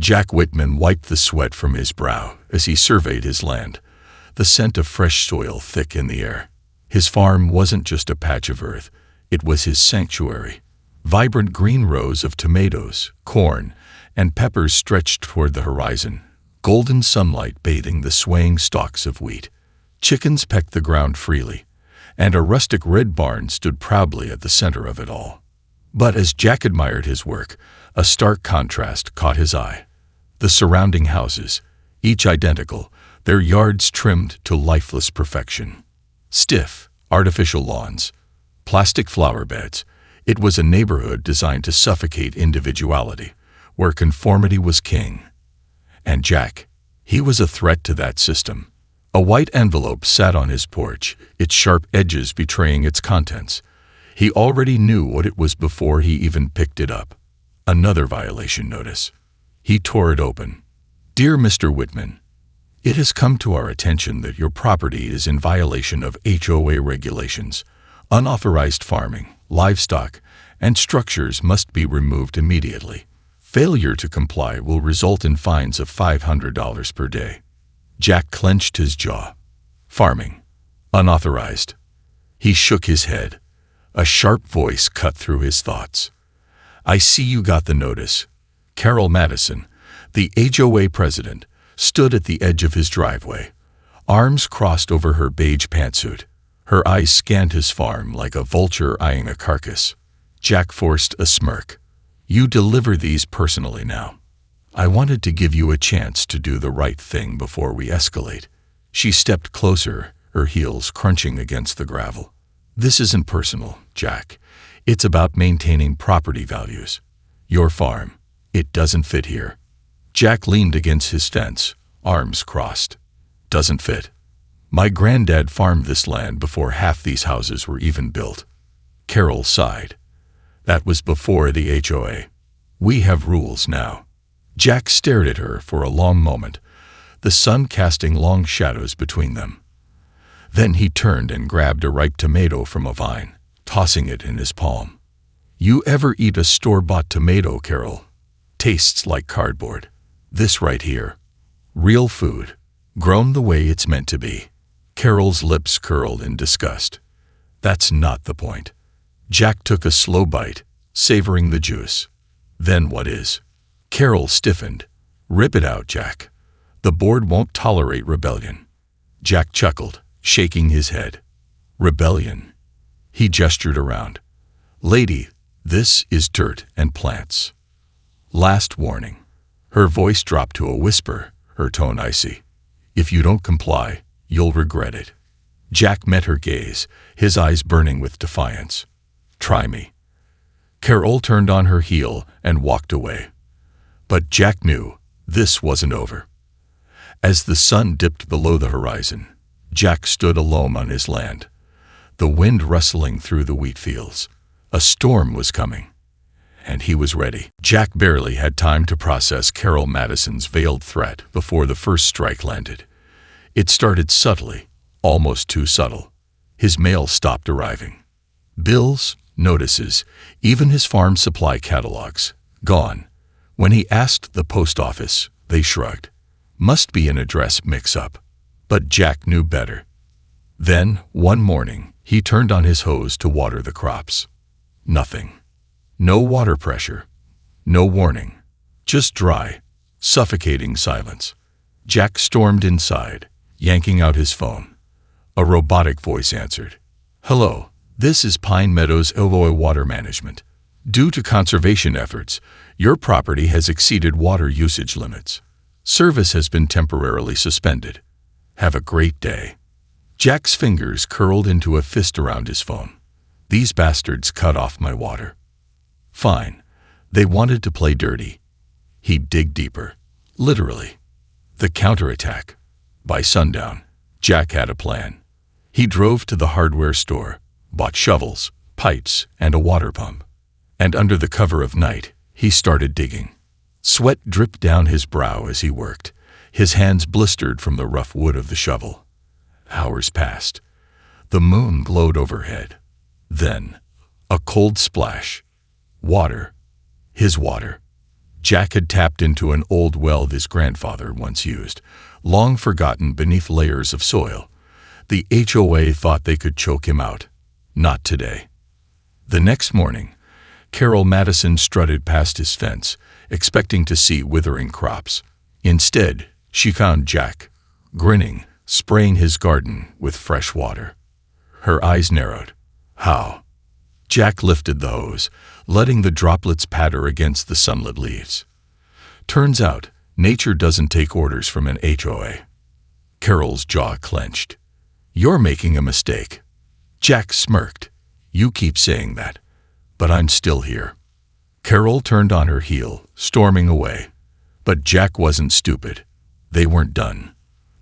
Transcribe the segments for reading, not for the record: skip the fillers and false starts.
Jack Whitman wiped the sweat from his brow as he surveyed his land, the scent of fresh soil thick in the air. His farm wasn't just a patch of earth, it was his sanctuary. Vibrant green rows of tomatoes, corn, and peppers stretched toward the horizon, golden sunlight bathing the swaying stalks of wheat. Chickens pecked the ground freely, and a rustic red barn stood proudly at the center of it all. But as Jack admired his work, a stark contrast caught his eye. The surrounding houses, each identical, their yards trimmed to lifeless perfection. Stiff, artificial lawns, plastic flower beds. It was a neighborhood designed to suffocate individuality, where conformity was king. And Jack, he was a threat to that system. A white envelope sat on his porch, its sharp edges betraying its contents. He already knew what it was before he even picked it up. Another violation notice. He tore it open. Dear Mr. Whitman, it has come to our attention that your property is in violation of HOA regulations. Unauthorized farming, livestock, and structures must be removed immediately. Failure to comply will result in fines of $500 per day. Jack clenched his jaw. Farming. Unauthorized. He shook his head. A sharp voice cut through his thoughts. I see you got the notice. Carol Madison, the HOA president, stood at the edge of his driveway, arms crossed over her beige pantsuit. Her eyes scanned his farm like a vulture eyeing a carcass. Jack forced a smirk. You deliver these personally now. I wanted to give you a chance to do the right thing before we escalate. She stepped closer, her heels crunching against the gravel. This isn't personal, Jack. It's about maintaining property values. Your farm, it doesn't fit here. Jack leaned against his fence, arms crossed. Doesn't fit. My granddad farmed this land before half these houses were even built. Carol sighed. That was before the HOA. We have rules now. Jack stared at her for a long moment, the sun casting long shadows between them. Then he turned and grabbed a ripe tomato from a vine, tossing it in his palm. You ever eat a store-bought tomato, Carol? Tastes like cardboard. This right here. Real food, grown the way it's meant to be. Carol's lips curled in disgust. That's not the point. Jack took a slow bite, savoring the juice. Then what is? Carol stiffened. Rip it out, Jack. The board won't tolerate rebellion. Jack chuckled, shaking his head. Rebellion. He gestured around. Lady, this is dirt and plants. Last warning. Her voice dropped to a whisper, her tone icy. If you don't comply, you'll regret it. Jack met her gaze, his eyes burning with defiance. Try me. Carol turned on her heel and walked away. But Jack knew this wasn't over. As the sun dipped below the horizon, Jack stood alone on his land, the wind rustling through the wheat fields. A storm was coming, and he was ready. Jack barely had time to process Carol Madison's veiled threat before the first strike landed. It started subtly, almost too subtle. His mail stopped arriving. Bills, notices, even his farm supply catalogs, gone. When he asked the post office, they shrugged. Must be an address mix-up. But Jack knew better. Then, one morning, he turned on his hose to water the crops. Nothing. No water pressure. No warning. Just dry, suffocating silence. Jack stormed inside, yanking out his phone. A robotic voice answered. Hello, this is Pine Meadows HOA Water Management. Due to conservation efforts, your property has exceeded water usage limits. Service has been temporarily suspended. Have a great day. Jack's fingers curled into a fist around his phone. These bastards cut off my water. Fine. They wanted to play dirty. He'd dig deeper. Literally. The counterattack. By sundown, Jack had a plan. He drove to the hardware store, bought shovels, pipes, and a water pump. And under the cover of night, he started digging. Sweat dripped down his brow as he worked. His hands blistered from the rough wood of the shovel. Hours passed. The moon glowed overhead. Then, a cold splash. Water. His water. Jack had tapped into an old well his grandfather once used, long forgotten beneath layers of soil. The HOA thought they could choke him out. Not today. The next morning, Carol Madison strutted past his fence, expecting to see withering crops. Instead, she found Jack, grinning, spraying his garden with fresh water. Her eyes narrowed. How? Jack lifted the hose, letting the droplets patter against the sunlit leaves. Turns out, nature doesn't take orders from an HOA. Carol's jaw clenched. You're making a mistake. Jack smirked. You keep saying that, but I'm still here. Carol turned on her heel, storming away. But Jack wasn't stupid. They weren't done.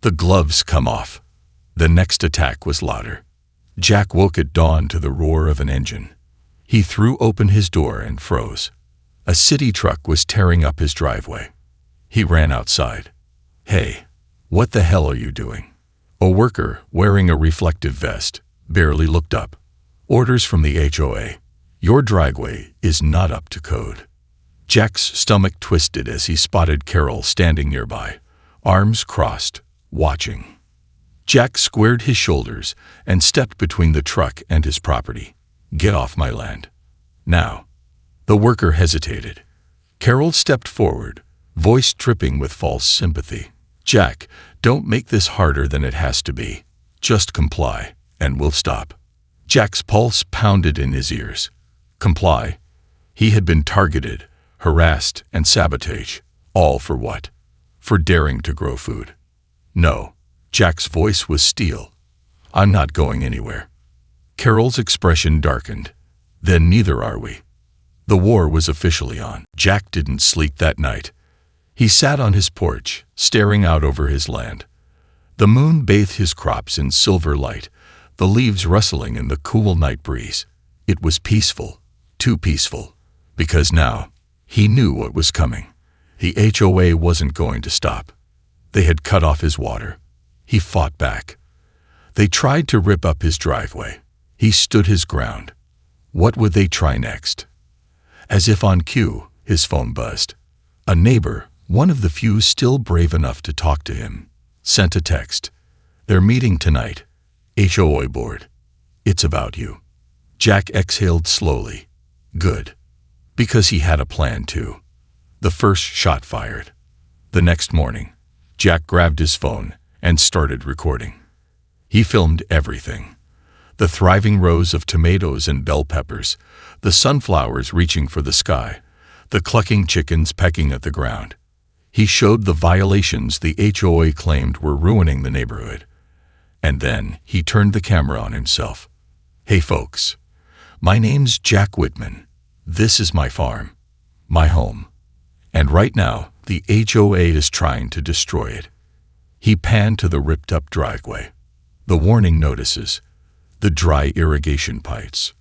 The gloves come off. The next attack was louder. Jack woke at dawn to the roar of an engine. He threw open his door and froze. A city truck was tearing up his driveway. He ran outside. Hey, what the hell are you doing? A worker, wearing a reflective vest, barely looked up. Orders from the HOA. Your driveway is not up to code. Jack's stomach twisted as he spotted Carol standing nearby, arms crossed, watching. Jack squared his shoulders and stepped between the truck and his property. Get off my land. Now. The worker hesitated. Carol stepped forward, voice tripping with false sympathy. Jack, don't make this harder than it has to be. Just comply, and we'll stop. Jack's pulse pounded in his ears. Comply? He had been targeted, harassed, and sabotaged. All for what? For daring to grow food. No. Jack's voice was steel. I'm not going anywhere. Carol's expression darkened. Then neither are we. The war was officially on. Jack didn't sleep that night. He sat on his porch, staring out over his land. The moon bathed his crops in silver light, the leaves rustling in the cool night breeze. It was peaceful, too peaceful, because now he knew what was coming. The HOA wasn't going to stop. They had cut off his water. He fought back. They tried to rip up his driveway. He stood his ground. What would they try next? As if on cue, his phone buzzed. A neighbor, one of the few still brave enough to talk to him, sent a text. They're meeting tonight. HOA board. It's about you. Jack exhaled slowly. Good. Because he had a plan too. The first shot fired. The next morning, Jack grabbed his phone and started recording. He filmed everything. The thriving rows of tomatoes and bell peppers, the sunflowers reaching for the sky, the clucking chickens pecking at the ground. He showed the violations the HOA claimed were ruining the neighborhood. And then he turned the camera on himself. Hey folks, my name's Jack Whitman. This is my farm, my home. And right now, the HOA is trying to destroy it. He panned to the ripped-up driveway, the warning notices, the dry irrigation pipes,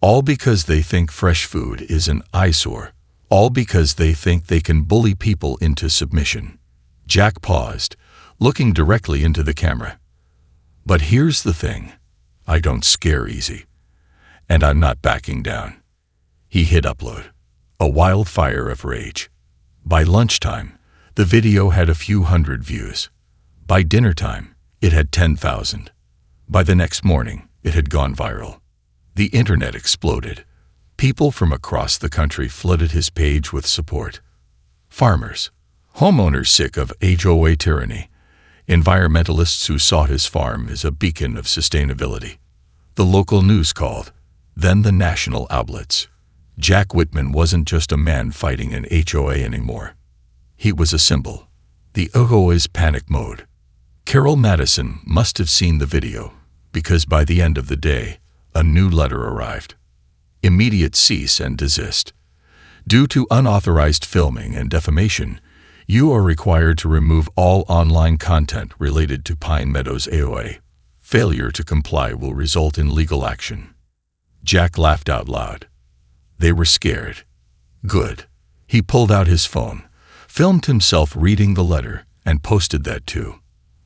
all because they think fresh food is an eyesore, all because they think they can bully people into submission. Jack paused, looking directly into the camera. But here's the thing, I don't scare easy, and I'm not backing down. He hit upload, a wildfire of rage. By lunchtime, the video had a few hundred views. By dinner time, it had 10,000. By the next morning, it had gone viral. The internet exploded. People from across the country flooded his page with support. Farmers, homeowners sick of HOA tyranny, environmentalists who saw his farm as a beacon of sustainability. The local news called, then the national outlets. Jack Whitman wasn't just a man fighting an HOA anymore. He was a symbol. The HOA's panic mode. Carol Madison must have seen the video, because by the end of the day, a new letter arrived. Immediate cease and desist. Due to unauthorized filming and defamation, you are required to remove all online content related to Pine Meadows HOA. Failure to comply will result in legal action. Jack laughed out loud. They were scared. Good. He pulled out his phone, filmed himself reading the letter, and posted that too.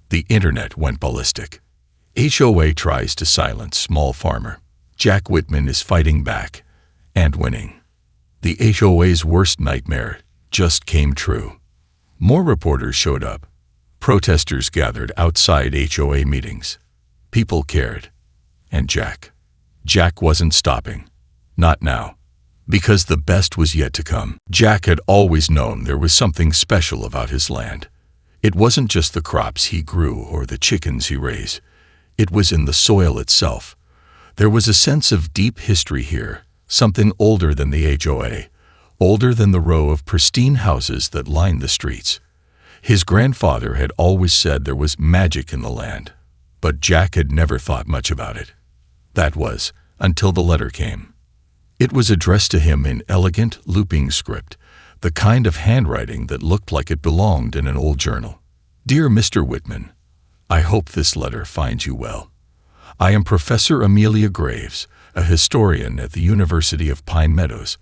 The internet went ballistic. HOA tries to silence small farmer. Jack Whitman is fighting back and winning. The HOA's worst nightmare just came true. More reporters showed up. Protesters gathered outside HOA meetings. People cared. And Jack wasn't stopping. Not now. Because the best was yet to come. Jack had always known there was something special about his land. It wasn't just the crops he grew or the chickens he raised. It was in the soil itself. There was a sense of deep history here, something older than the HOA, older than the row of pristine houses that lined the streets. His grandfather had always said there was magic in the land, but Jack had never thought much about it. That was, until the letter came. It was addressed to him in elegant, looping script, the kind of handwriting that looked like it belonged in an old journal. Dear Mr. Whitman, I hope this letter finds you well. I am Professor Amelia Graves, a historian at the University of Pine Meadows.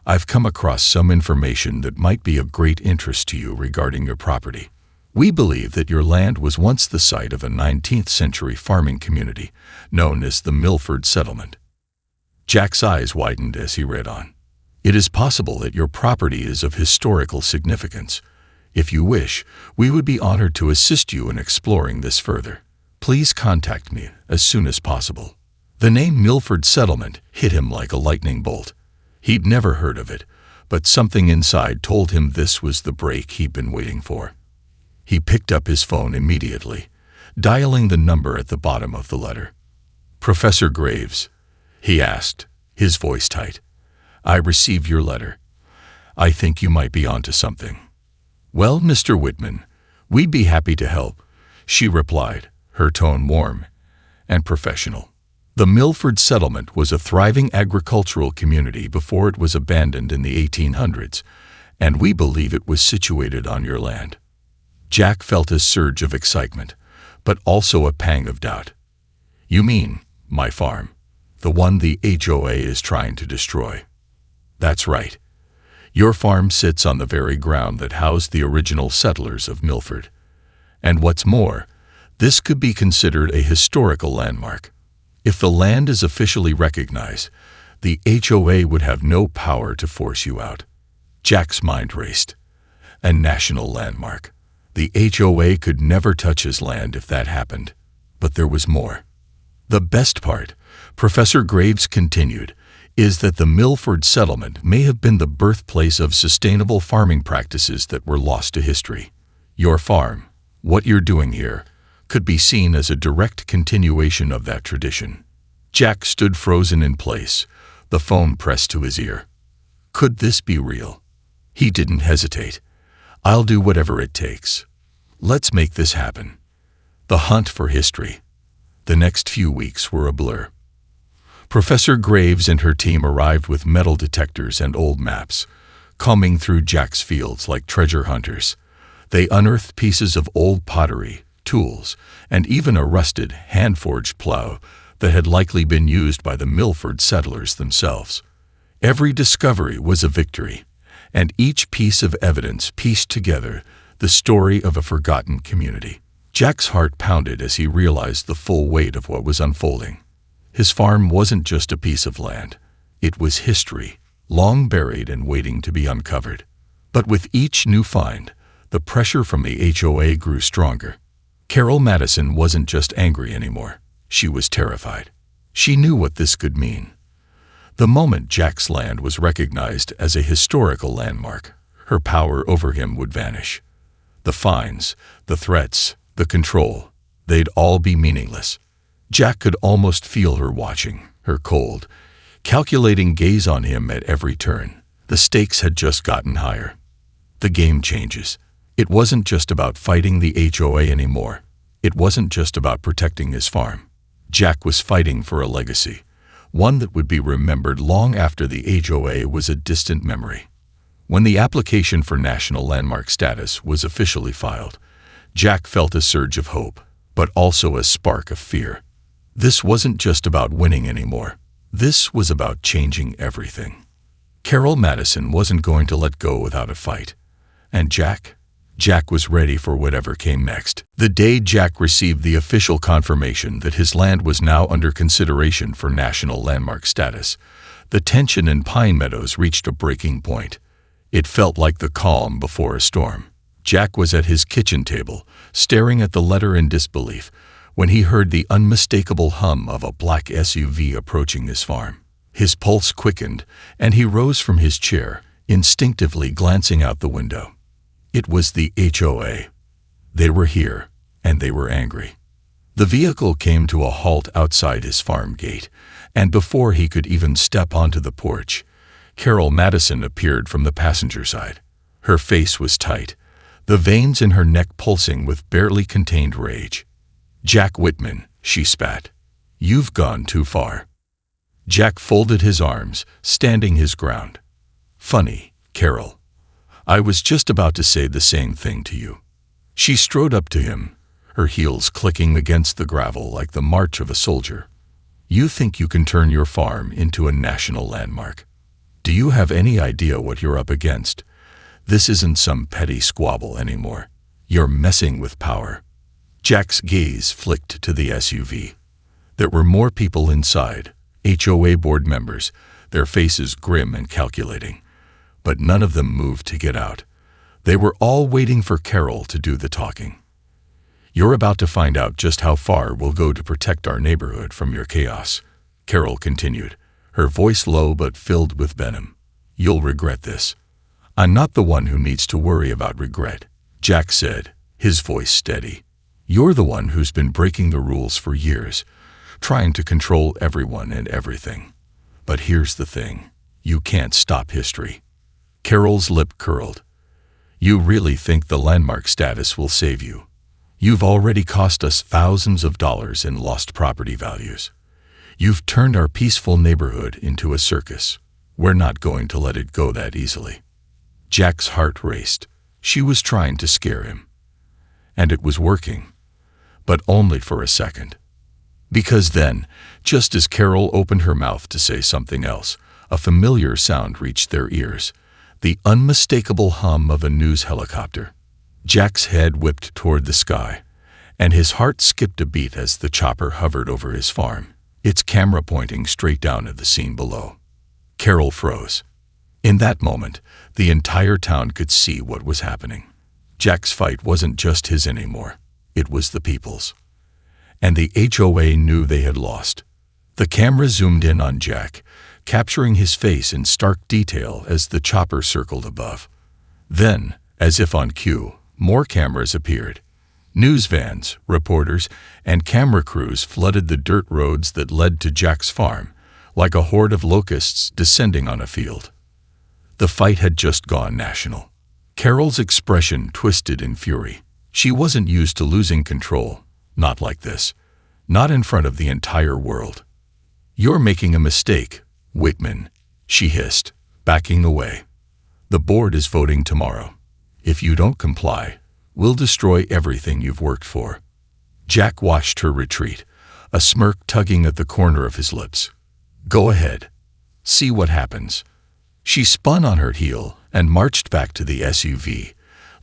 I've come across some information that might be of great interest to you regarding your property. We believe that your land was once the site of a 19th century farming community known as the Milford Settlement. Jack's eyes widened as he read on. It is possible that your property is of historical significance. If you wish, we would be honored to assist you in exploring this further. Please contact me as soon as possible. The name Milford Settlement hit him like a lightning bolt. He'd never heard of it, but something inside told him this was the break he'd been waiting for. He picked up his phone immediately, dialing the number at the bottom of the letter. Professor Graves, he asked, his voice tight. I received your letter. I think you might be onto something. Well, Mr. Whitman, we'd be happy to help, she replied, her tone warm and professional. The Milford Settlement was a thriving agricultural community before it was abandoned in the 1800s, and we believe it was situated on your land. Jack felt a surge of excitement, but also a pang of doubt. You mean, my farm, the one the HOA is trying to destroy? That's right. Your farm sits on the very ground that housed the original settlers of Milford. And what's more, this could be considered a historical landmark. If the land is officially recognized, the HOA would have no power to force you out. Jack's mind raced. A national landmark. The HOA could never touch his land if that happened. But there was more. The best part, Professor Graves continued, is that the Milford Settlement may have been the birthplace of sustainable farming practices that were lost to history. Your farm, what you're doing here, could be seen as a direct continuation of that tradition. Jack stood frozen in place, the phone pressed to his ear. Could this be real? He didn't hesitate. I'll do whatever it takes. Let's make this happen. The hunt for history. The next few weeks were a blur. Professor Graves and her team arrived with metal detectors and old maps, combing through Jack's fields like treasure hunters. They unearthed pieces of old pottery, tools, and even a rusted, hand-forged plow that had likely been used by the Milford settlers themselves. Every discovery was a victory, and each piece of evidence pieced together the story of a forgotten community. Jack's heart pounded as he realized the full weight of what was unfolding. His farm wasn't just a piece of land. It was history, long buried and waiting to be uncovered. But with each new find, the pressure from the HOA grew stronger. Carol Madison wasn't just angry anymore. She was terrified. She knew what this could mean. The moment Jack's land was recognized as a historical landmark, her power over him would vanish. The fines, the threats, the control, they'd all be meaningless. Jack could almost feel her watching, her cold, calculating gaze on him at every turn. The stakes had just gotten higher. The game changes. It wasn't just about fighting the HOA anymore. It wasn't just about protecting his farm. Jack was fighting for a legacy, one that would be remembered long after the HOA was a distant memory. When the application for National Landmark status was officially filed, Jack felt a surge of hope, but also a spark of fear. This wasn't just about winning anymore. This was about changing everything. Carol Madison wasn't going to let go without a fight. And Jack was ready for whatever came next. The day Jack received the official confirmation that his land was now under consideration for National Landmark status, the tension in Pine Meadows reached a breaking point. It felt like the calm before a storm. Jack was at his kitchen table, staring at the letter in disbelief, when he heard the unmistakable hum of a black SUV approaching his farm. His pulse quickened, and he rose from his chair, instinctively glancing out the window. It was the HOA. They were here, and they were angry. The vehicle came to a halt outside his farm gate, and before he could even step onto the porch, Carol Madison appeared from the passenger side. Her face was tight, the veins in her neck pulsing with barely contained rage. "Jack Whitman," she spat. "You've gone too far." Jack folded his arms, standing his ground. "Funny, Carol. I was just about to say the same thing to you." She strode up to him, her heels clicking against the gravel like the march of a soldier. "You think you can turn your farm into a national landmark? Do you have any idea what you're up against? This isn't some petty squabble anymore. You're messing with power." Jack's gaze flicked to the SUV. There were more people inside, HOA board members, their faces grim and calculating. But none of them moved to get out. They were all waiting for Carol to do the talking. "You're about to find out just how far we'll go to protect our neighborhood from your chaos," Carol continued, her voice low but filled with venom. "You'll regret this." "I'm not the one who needs to worry about regret," Jack said, his voice steady. "You're the one who's been breaking the rules for years, trying to control everyone and everything. But here's the thing. You can't stop history." Carol's lip curled. "You really think the landmark status will save you? You've already cost us thousands of dollars in lost property values. You've turned our peaceful neighborhood into a circus. We're not going to let it go that easily." Jack's heart raced. She was trying to scare him. And it was working. But only for a second. Because then, just as Carol opened her mouth to say something else, a familiar sound reached their ears. The unmistakable hum of a news helicopter. Jack's head whipped toward the sky, and his heart skipped a beat as the chopper hovered over his farm, its camera pointing straight down at the scene below. Carol froze. In that moment, the entire town could see what was happening. Jack's fight wasn't just his anymore. It was the people's. And the HOA knew they had lost. The camera zoomed in on Jack, capturing his face in stark detail as the chopper circled above. Then, as if on cue, more cameras appeared. News vans, reporters, and camera crews flooded the dirt roads that led to Jack's farm, like a horde of locusts descending on a field. The fight had just gone national. Carol's expression twisted in fury. She wasn't used to losing control. Not like this. Not in front of the entire world. "You're making a mistake, Whitman," she hissed, backing away. "The board is voting tomorrow. If you don't comply, we'll destroy everything you've worked for." Jack watched her retreat, a smirk tugging at the corner of his lips. "Go ahead. See what happens." She spun on her heel and marched back to the SUV,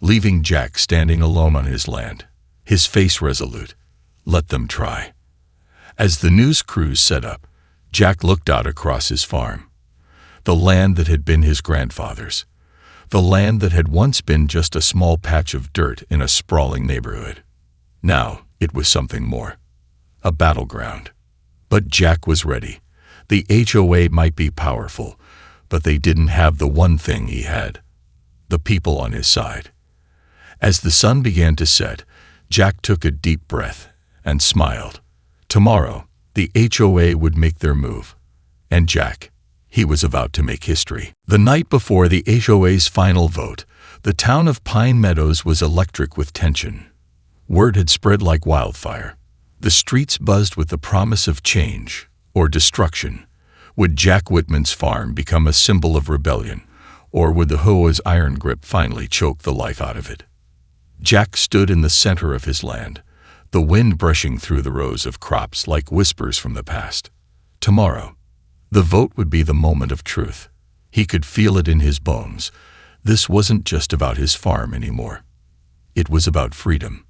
leaving Jack standing alone on his land, his face resolute. Let them try. As the news crews set up, Jack looked out across his farm. The land that had been his grandfather's. The land that had once been just a small patch of dirt in a sprawling neighborhood. Now it was something more. A battleground. But Jack was ready. The HOA might be powerful, but they didn't have the one thing he had. The people on his side. As the sun began to set, Jack took a deep breath and smiled. Tomorrow, the HOA would make their move. And Jack, he was about to make history. The night before the HOA's final vote, the town of Pine Meadows was electric with tension. Word had spread like wildfire. The streets buzzed with the promise of change or destruction. Would Jack Whitman's farm become a symbol of rebellion, or would the HOA's iron grip finally choke the life out of it? Jack stood in the center of his land, the wind brushing through the rows of crops like whispers from the past. Tomorrow, the vote would be the moment of truth. He could feel it in his bones. This wasn't just about his farm anymore. It was about freedom.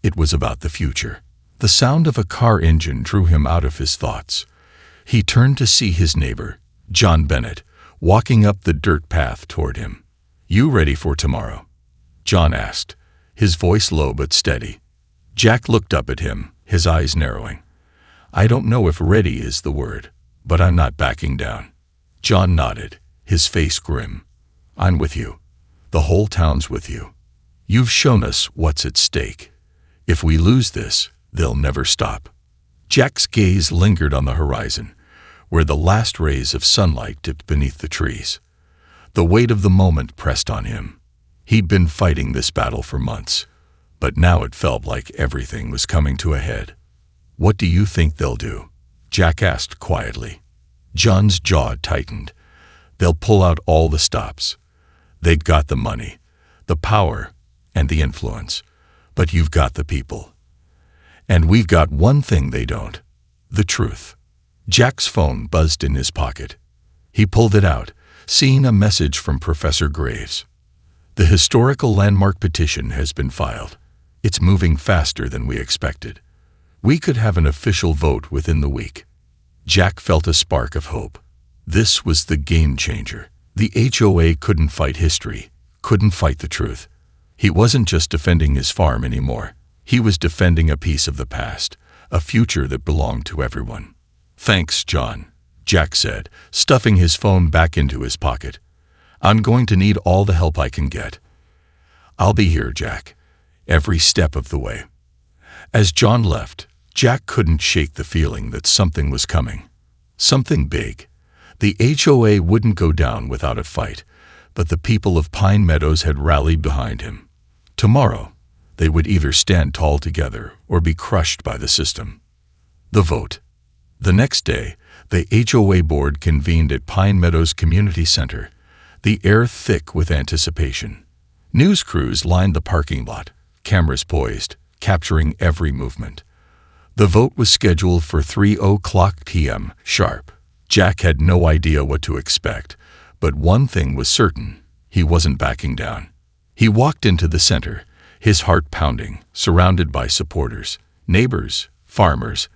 It was about the future. The sound of a car engine drew him out of his thoughts. He turned to see his neighbor, John Bennett, walking up the dirt path toward him. "You ready for tomorrow?" John asked, his voice low but steady. Jack looked up at him, his eyes narrowing. "I don't know if ready is the word, but I'm not backing down." John nodded, his face grim. "I'm with you. The whole town's with you. You've shown us what's at stake. If we lose this, they'll never stop." Jack's gaze lingered on the horizon, where the last rays of sunlight dipped beneath the trees. The weight of the moment pressed on him. He'd been fighting this battle for months, but now it felt like everything was coming to a head. "What do you think they'll do?" Jack asked quietly. John's jaw tightened. "They'll pull out all the stops. They've got the money, the power, and the influence, but you've got the people. And we've got one thing they don't: the truth." Jack's phone buzzed in his pocket. He pulled it out, seeing a message from Professor Graves. "The historical landmark petition has been filed. It's moving faster than we expected. We could have an official vote within the week." Jack felt a spark of hope. This was the game changer. The HOA couldn't fight history, couldn't fight the truth. He wasn't just defending his farm anymore. He was defending a piece of the past, a future that belonged to everyone. "Thanks, John," Jack said, stuffing his phone back into his pocket. "I'm going to need all the help I can get." "I'll be here, Jack, every step of the way." As John left, Jack couldn't shake the feeling that something was coming. Something big. The HOA wouldn't go down without a fight, but the people of Pine Meadows had rallied behind him. Tomorrow, they would either stand tall together or be crushed by the system. The vote. The next day, the HOA board convened at Pine Meadows Community Center, the air thick with anticipation. News crews lined the parking lot, cameras poised, capturing every movement. The vote was scheduled for 3:00 p.m. sharp. Jack had no idea what to expect, but one thing was certain: he wasn't backing down. He walked into the center, his heart pounding, surrounded by supporters, neighbors, farmers,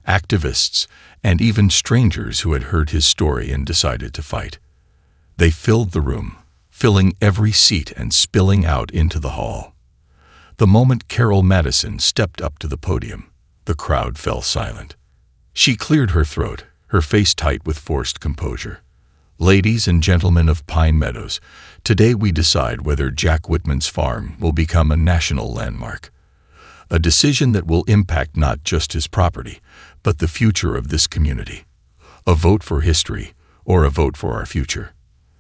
activists, and even strangers who had heard his story and decided to fight. They filled the room, filling every seat and spilling out into the hall. The moment Carol Madison stepped up to the podium, the crowd fell silent. She cleared her throat, her face tight with forced composure. "Ladies and gentlemen of Pine Meadows, today we decide whether Jack Whitman's farm will become a national landmark. A decision that will impact not just his property, but the future of this community. A vote for history, or a vote for our future."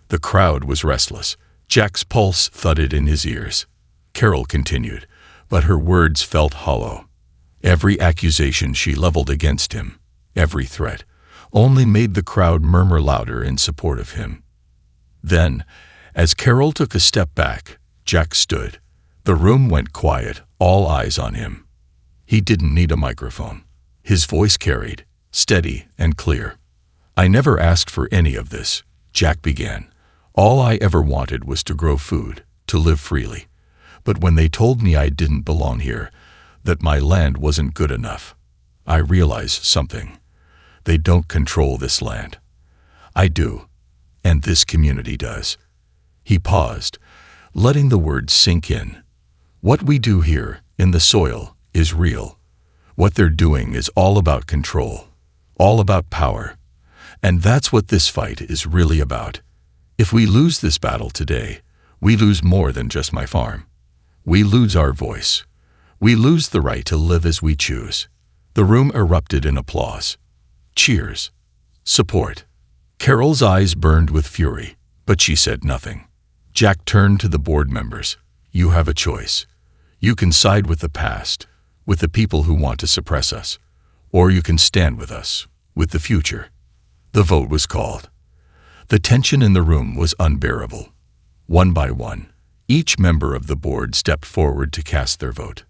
The crowd was restless. Jack's pulse thudded in his ears. Carol continued, but her words felt hollow. Every accusation she leveled against him, every threat, only made the crowd murmur louder in support of him. Then, as Carol took a step back, Jack stood. The room went quiet, all eyes on him. He didn't need a microphone. His voice carried, steady and clear. "I never asked for any of this," Jack began. "All I ever wanted was to grow food, to live freely. But when they told me I didn't belong here, that my land wasn't good enough, I realized something. They don't control this land. I do, and this community does." He paused, letting the words sink in. "What we do here, in the soil, is real. What they're doing is all about control, all about power. And that's what this fight is really about. If we lose this battle today, we lose more than just my farm. We lose our voice. We lose the right to live as we choose." The room erupted in applause. Cheers. Support. Carol's eyes burned with fury, but she said nothing. Jack turned to the board members. "You have a choice. You can side with the past, with the people who want to suppress us, or you can stand with us, with the future." The vote was called. The tension in the room was unbearable. One by one, each member of the board stepped forward to cast their vote.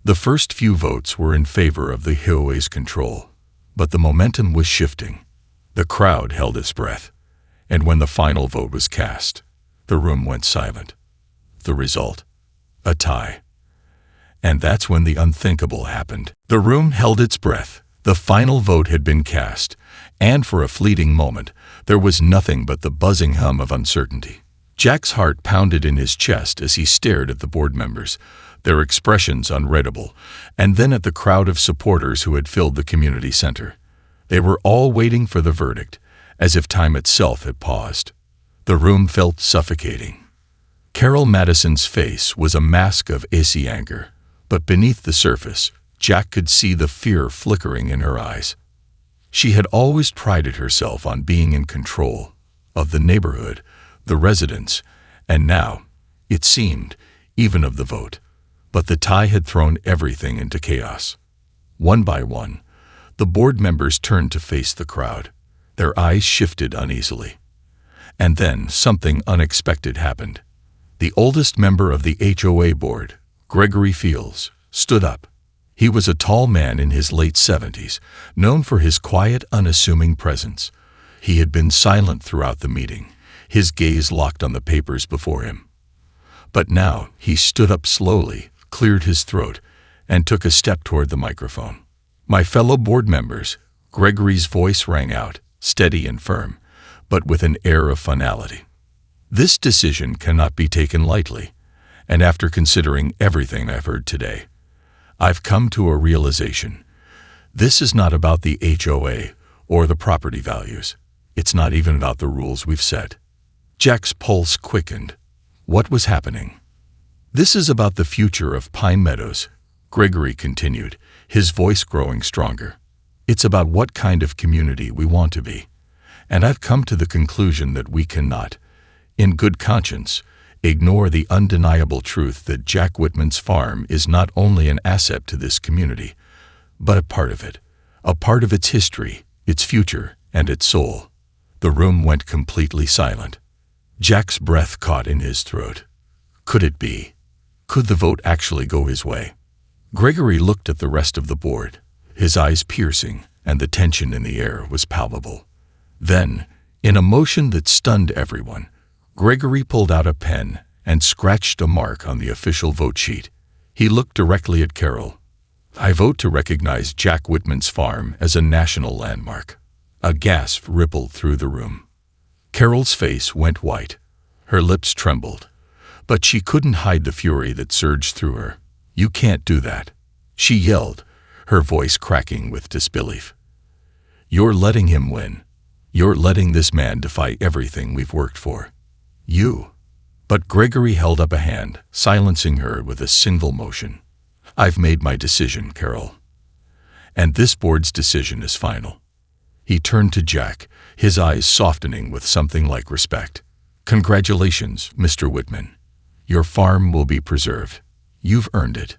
The first few votes were in favor of the HOA's control, but the momentum was shifting. The crowd held its breath, and when the final vote was cast, the room went silent. The result? A tie. And that's when the unthinkable happened. The room held its breath. The final vote had been cast, and for a fleeting moment, there was nothing but the buzzing hum of uncertainty. Jack's heart pounded in his chest as he stared at the board members, their expressions unreadable, and then at the crowd of supporters who had filled the community center. They were all waiting for the verdict, as if time itself had paused. The room felt suffocating. Carol Madison's face was a mask of icy anger, but beneath the surface, Jack could see the fear flickering in her eyes. She had always prided herself on being in control of the neighborhood, the residents, and now, it seemed, even of the vote. But the tie had thrown everything into chaos. One by one, the board members turned to face the crowd. Their eyes shifted uneasily. And then something unexpected happened. The oldest member of the HOA board, Gregory Fields, stood up. He was a tall man in his late 70s, known for his quiet, unassuming presence. He had been silent throughout the meeting, his gaze locked on the papers before him. But now he stood up slowly, cleared his throat, and took a step toward the microphone. "My fellow board members," Gregory's voice rang out, steady and firm, but with an air of finality. "This decision cannot be taken lightly, and after considering everything I've heard today, I've come to a realization. This is not about the HOA or the property values. It's not even about the rules we've set." Jack's pulse quickened. What was happening? "This is about the future of Pine Meadows," Gregory continued, his voice growing stronger. "It's about what kind of community we want to be. And I've come to the conclusion that we cannot, in good conscience, ignore the undeniable truth that Jack Whitman's farm is not only an asset to this community, but a part of it, a part of its history, its future, and its soul." The room went completely silent. Jack's breath caught in his throat. Could it be? Could the vote actually go his way? Gregory looked at the rest of the board, his eyes piercing, and the tension in the air was palpable. Then, in a motion that stunned everyone, Gregory pulled out a pen and scratched a mark on the official vote sheet. He looked directly at Carol. "I vote to recognize Jack Whitman's farm as a national landmark." A gasp rippled through the room. Carol's face went white. Her lips trembled. But she couldn't hide the fury that surged through her. "You can't do that," she yelled, her voice cracking with disbelief. "You're letting him win. You're letting this man defy everything we've worked for. You." But Gregory held up a hand, silencing her with a single motion. "I've made my decision, Carol. And this board's decision is final." He turned to Jack, his eyes softening with something like respect. "Congratulations, Mr. Whitman. Your farm will be preserved. You've earned it."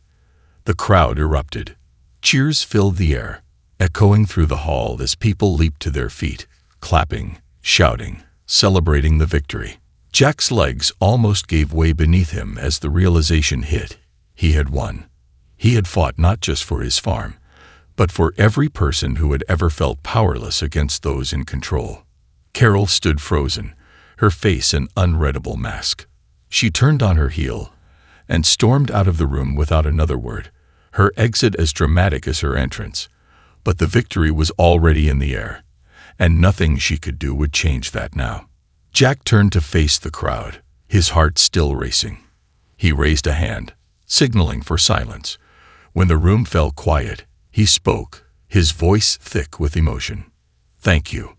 The crowd erupted. Cheers filled the air, echoing through the hall as people leaped to their feet, clapping, shouting, celebrating the victory. Jack's legs almost gave way beneath him as the realization hit. He had won. He had fought not just for his farm, but for every person who had ever felt powerless against those in control. Carol stood frozen, her face an unreadable mask. She turned on her heel and stormed out of the room without another word, her exit as dramatic as her entrance. But the victory was already in the air, and nothing she could do would change that now. Jack turned to face the crowd, his heart still racing. He raised a hand, signaling for silence. When the room fell quiet, he spoke, his voice thick with emotion. "Thank you,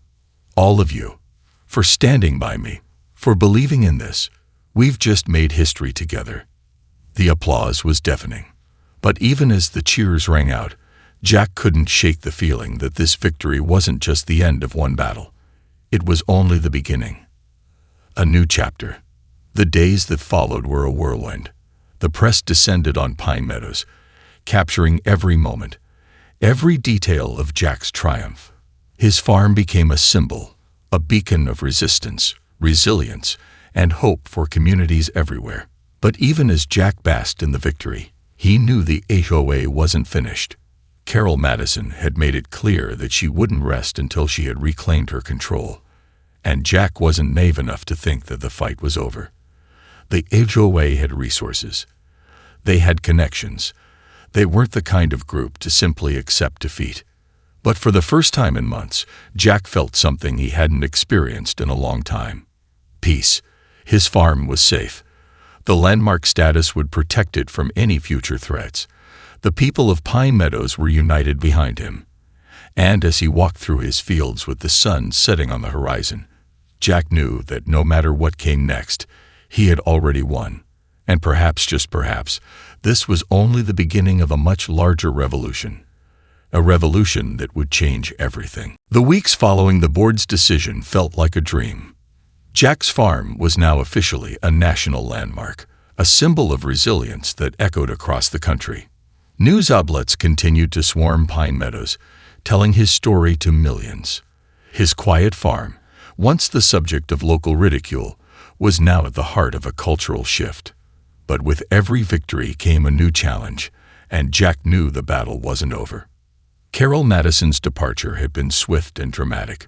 all of you, for standing by me, for believing in this. We've just made history together." The applause was deafening. But even as the cheers rang out, Jack couldn't shake the feeling that this victory wasn't just the end of one battle. It was only the beginning. A new chapter. The days that followed were a whirlwind. The press descended on Pine Meadows, capturing every moment, every detail of Jack's triumph. His farm became a symbol, a beacon of resistance, resilience, and hope for communities everywhere. But even as Jack basked in the victory, he knew the HOA wasn't finished. Carol Madison had made it clear that she wouldn't rest until she had reclaimed her control. And Jack wasn't naive enough to think that the fight was over. The HOA had resources. They had connections. They weren't the kind of group to simply accept defeat. But for the first time in months, Jack felt something he hadn't experienced in a long time. Peace. His farm was safe. The landmark status would protect it from any future threats. The people of Pine Meadows were united behind him. And as he walked through his fields with the sun setting on the horizon, Jack knew that no matter what came next, he had already won. And perhaps, just perhaps, this was only the beginning of a much larger revolution. A revolution that would change everything. The weeks following the board's decision felt like a dream. Jack's farm was now officially a national landmark, a symbol of resilience that echoed across the country. News outlets continued to swarm Pine Meadows, telling his story to millions. His quiet farm, once the subject of local ridicule, was now at the heart of a cultural shift. But with every victory came a new challenge, and Jack knew the battle wasn't over. Carol Madison's departure had been swift and dramatic,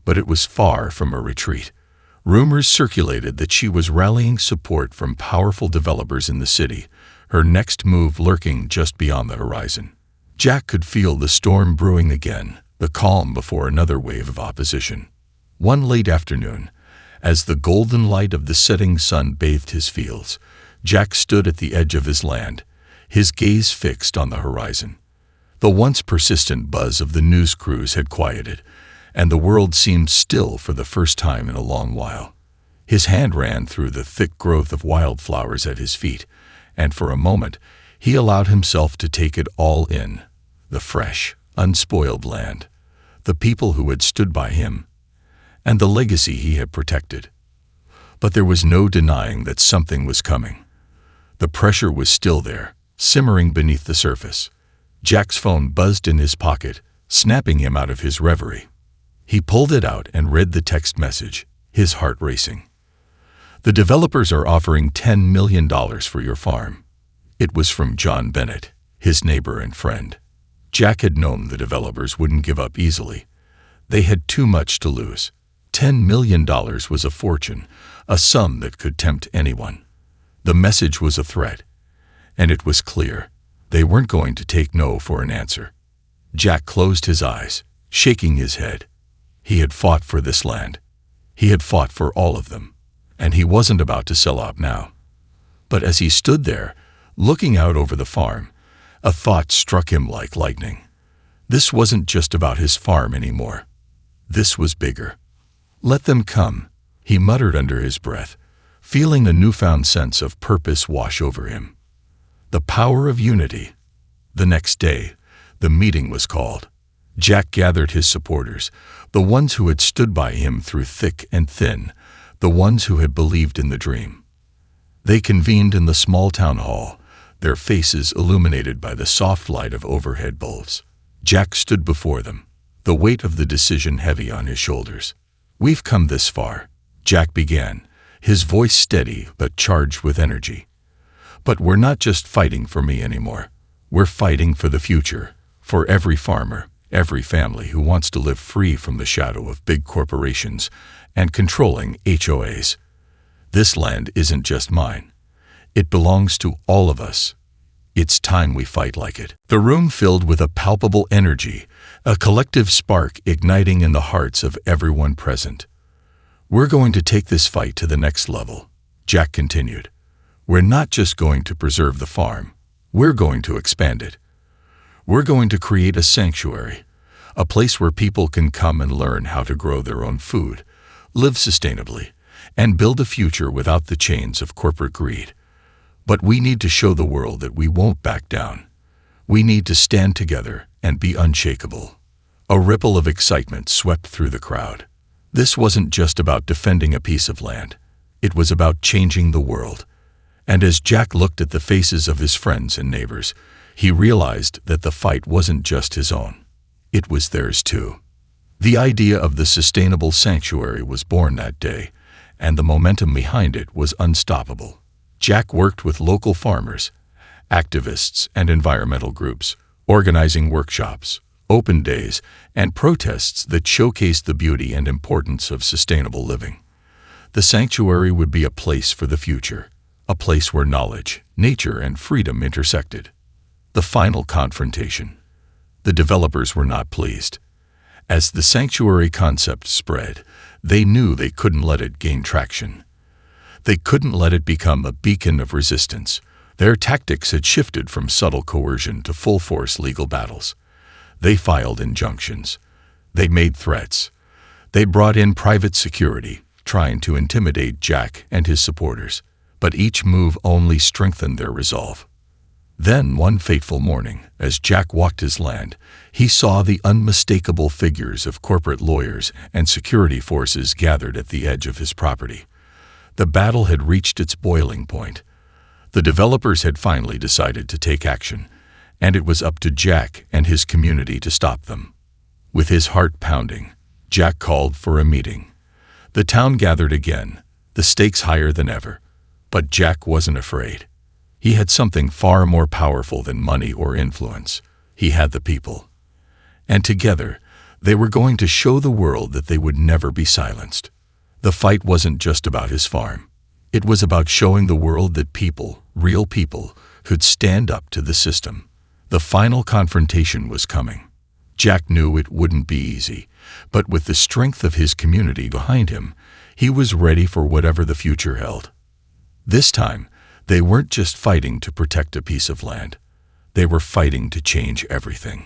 but it was far from a retreat. Rumors circulated that she was rallying support from powerful developers in the city, her next move lurking just beyond the horizon. Jack could feel the storm brewing again, the calm before another wave of opposition. One late afternoon, as the golden light of the setting sun bathed his fields, Jack stood at the edge of his land, his gaze fixed on the horizon. The once persistent buzz of the news crews had quieted, and the world seemed still for the first time in a long while. His hand ran through the thick growth of wildflowers at his feet, and for a moment he allowed himself to take it all in: the fresh, unspoiled land, the people who had stood by him, and the legacy he had protected. But there was no denying that something was coming. The pressure was still there, simmering beneath the surface. Jack's phone buzzed in his pocket, snapping him out of his reverie. He pulled it out and read the text message, his heart racing. "The developers are offering $10 million for your farm." It was from John Bennett, his neighbor and friend. Jack had known the developers wouldn't give up easily. They had too much to lose. $10 million was a fortune, a sum that could tempt anyone. The message was a threat, and it was clear. They weren't going to take no for an answer. Jack closed his eyes, shaking his head. He had fought for this land. He had fought for all of them, and he wasn't about to sell out now. But as he stood there, looking out over the farm, a thought struck him like lightning. This wasn't just about his farm anymore. This was bigger. "Let them come," he muttered under his breath, feeling a newfound sense of purpose wash over him. The power of unity. The next day, the meeting was called. Jack gathered his supporters, the ones who had stood by him through thick and thin, the ones who had believed in the dream. They convened in the small town hall, their faces illuminated by the soft light of overhead bulbs. Jack stood before them, the weight of the decision heavy on his shoulders. "We've come this far," Jack began, his voice steady but charged with energy. "But we're not just fighting for me anymore. We're fighting for the future, for every farmer, every family who wants to live free from the shadow of big corporations and controlling HOAs. This land isn't just mine. It belongs to all of us. It's time we fight like it." The room filled with a palpable energy, a collective spark igniting in the hearts of everyone present. "We're going to take this fight to the next level," Jack continued. "We're not just going to preserve the farm. We're going to expand it. We're going to create a sanctuary, a place where people can come and learn how to grow their own food, live sustainably, and build a future without the chains of corporate greed. But we need to show the world that we won't back down. We need to stand together and be unshakable." A ripple of excitement swept through the crowd. This wasn't just about defending a piece of land. It was about changing the world. And as Jack looked at the faces of his friends and neighbors, he realized that the fight wasn't just his own. It was theirs too. The idea of the sustainable sanctuary was born that day, and the momentum behind it was unstoppable. Jack worked with local farmers, activists, and environmental groups, organizing workshops, open days, and protests that showcased the beauty and importance of sustainable living. The sanctuary would be a place for the future, a place where knowledge, nature, and freedom intersected. The final confrontation. The developers were not pleased. As the sanctuary concept spread, they knew they couldn't let it gain traction. They couldn't let it become a beacon of resistance. Their tactics had shifted from subtle coercion to full-force legal battles. They filed injunctions. They made threats. They brought in private security, trying to intimidate Jack and his supporters. But each move only strengthened their resolve. Then, one fateful morning, as Jack walked his land, he saw the unmistakable figures of corporate lawyers and security forces gathered at the edge of his property. The battle had reached its boiling point. The developers had finally decided to take action, and it was up to Jack and his community to stop them. With his heart pounding, Jack called for a meeting. The town gathered again, the stakes higher than ever. But Jack wasn't afraid. He had something far more powerful than money or influence. He had the people. And together, they were going to show the world that they would never be silenced. The fight wasn't just about his farm. It was about showing the world that people, real people, could stand up to the system. The final confrontation was coming. Jack knew it wouldn't be easy, but with the strength of his community behind him, he was ready for whatever the future held. This time, they weren't just fighting to protect a piece of land. They were fighting to change everything.